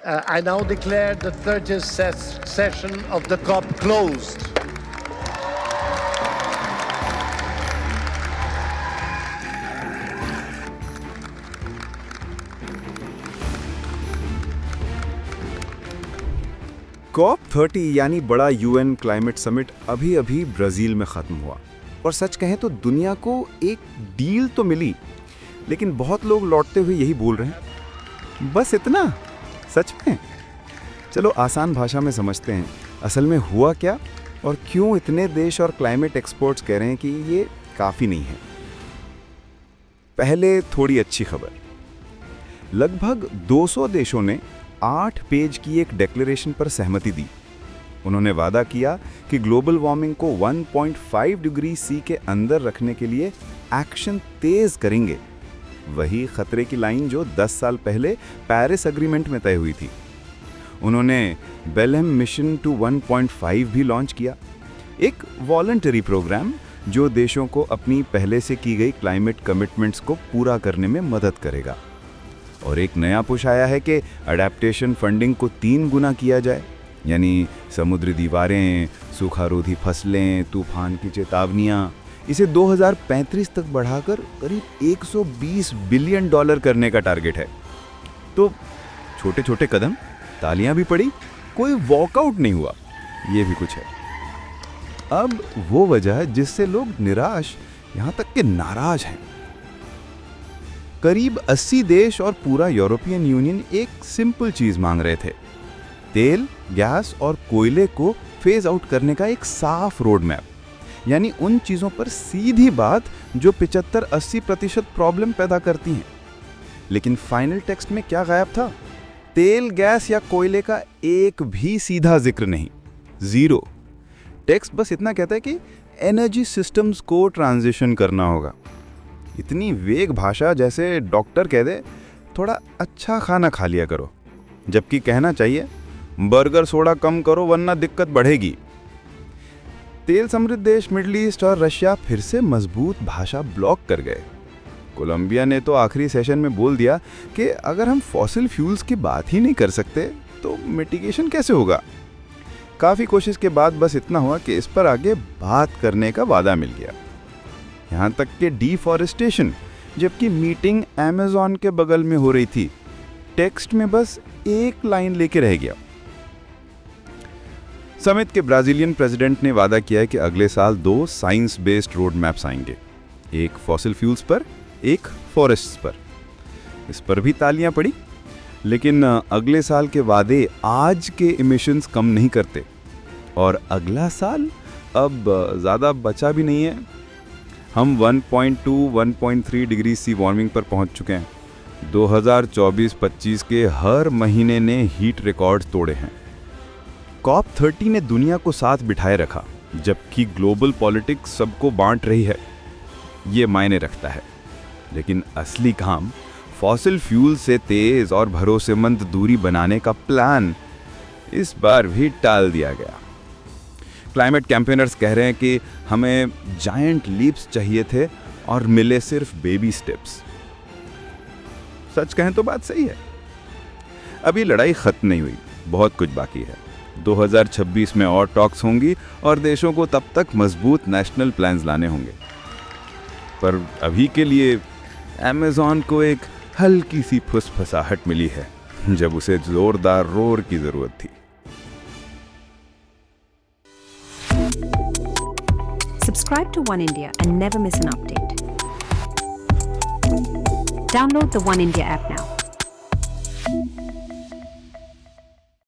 I now declare the 30th session of the COP closed. COP 30 यानी बड़ा UN climate summit अभी अभी Brazil में ख़त्म हुआ और सच कहें तो दुनिया को एक डील तो मिली, लेकिन बहुत लोग लौटते हुए यही बोल रहे हैं, बस इतना? सच में? चलो आसान भाषा में समझते हैं असल में हुआ क्या और क्यों इतने देश और क्लाइमेट एक्सपर्ट्स कह रहे हैं कि ये काफ़ी नहीं है। पहले थोड़ी अच्छी खबर। लगभग 200 देशों ने 8 पेज की एक डिक्लेरेशन पर सहमति दी। उन्होंने वादा किया कि ग्लोबल वार्मिंग को 1.5 डिग्री सी के अंदर रखने के लिए एक्शन तेज करेंगे। वही खतरे की लाइन जो 10 साल पहले पेरिस एग्रीमेंट में तय हुई थी। उन्होंने बेलहम मिशन टू 1.5 भी लॉन्च किया, एक वॉलंटरी प्रोग्राम जो देशों को अपनी पहले से की गई क्लाइमेट कमिटमेंट्स को पूरा करने में मदद करेगा। और एक नया पुश आया है कि अडेप्टेशन फंडिंग को 3 गुना किया जाए, यानी समुद्री दीवारें, सूखारोधी फसलें, तूफान की चेतावनियां, इसे 2035 तक बढ़ाकर करीब $120 बिलियन करने का टारगेट है। तो छोटे छोटे कदम, तालियां भी पड़ी, कोई वॉकआउट नहीं हुआ, ये भी कुछ है। अब वो वजह जिससे लोग निराश, यहां तक कि नाराज हैं। करीब 80 देश और पूरा यूरोपियन यूनियन एक सिंपल चीज मांग रहे थे, तेल, गैस और कोयले को फेज आउट करने का एक साफ रोड मैप, यानी उन चीजों पर सीधी बात जो 75-80% प्रॉब्लम पैदा करती हैं। लेकिन फाइनल टेक्स्ट में क्या गायब था? तेल, गैस या कोयले का एक भी सीधा जिक्र नहीं, जीरो। टेक्स्ट बस इतना कहता है कि एनर्जी सिस्टम्स को ट्रांजिशन करना होगा। इतनी वेग भाषा जैसे डॉक्टर कह दे थोड़ा अच्छा खाना खा लिया करो, जबकि कहना चाहिए बर्गर सोडा कम करो वरना दिक्कत बढ़ेगी। तेल समृद्ध देश मिडिल ईस्ट और रशिया फिर से मजबूत भाषा ब्लॉक कर गए। कोलंबिया ने तो आखिरी सेशन में बोल दिया कि अगर हम फॉसिल फ्यूल्स की बात ही नहीं कर सकते तो मिटिगेशन कैसे होगा। काफ़ी कोशिश के बाद बस इतना हुआ कि इस पर आगे बात करने का वादा मिल गया, यहाँ तक कि डिफॉरेस्टेशन, जबकि मीटिंग अमेज़न के बगल में हो रही थी, टेक्स्ट में बस एक लाइन लेके रह गया। समिट के ब्राजीलियन प्रेसिडेंट ने वादा किया है कि अगले साल 2 साइंस बेस्ड रोड मैप्स आएंगे, एक फॉसिल फ्यूल्स पर, एक फॉरेस्ट्स पर। इस पर भी तालियां पड़ी, लेकिन अगले साल के वादे आज के इमिशंस कम नहीं करते और अगला साल अब ज़्यादा बचा भी नहीं है। हम 1.2-1.3 डिग्री सी वार्मिंग पर पहुंच चुके हैं। 2024-25 के हर महीने ने हीट रिकॉर्ड्स तोड़े हैं। कॉप 30 ने दुनिया को साथ बिठाए रखा, जबकि ग्लोबल पॉलिटिक्स सबको बांट रही है। ये मायने रखता है, लेकिन असली काम फॉसिल फ्यूल से तेज और भरोसेमंद दूरी बनाने का प्लान इस बार भी टाल दिया गया। क्लाइमेट कैंपेनर्स कह रहे हैं कि हमें जायंट लीप्स चाहिए थे और मिले सिर्फ बेबी स्टेप्स। सच कहें तो बात सही है। अभी लड़ाई खत्म नहीं हुई, बहुत कुछ बाकी है। 2026 में और टॉक्स होंगी और देशों को तब तक मजबूत नेशनल प्लान्स लाने होंगे। पर अभी के लिए अमेज़न को एक हल्की सी फुसफुसाहट मिली है जब उसे जोरदार रोर की जरूरत थी। Subscribe to One India and never miss an update. Download the One India app now.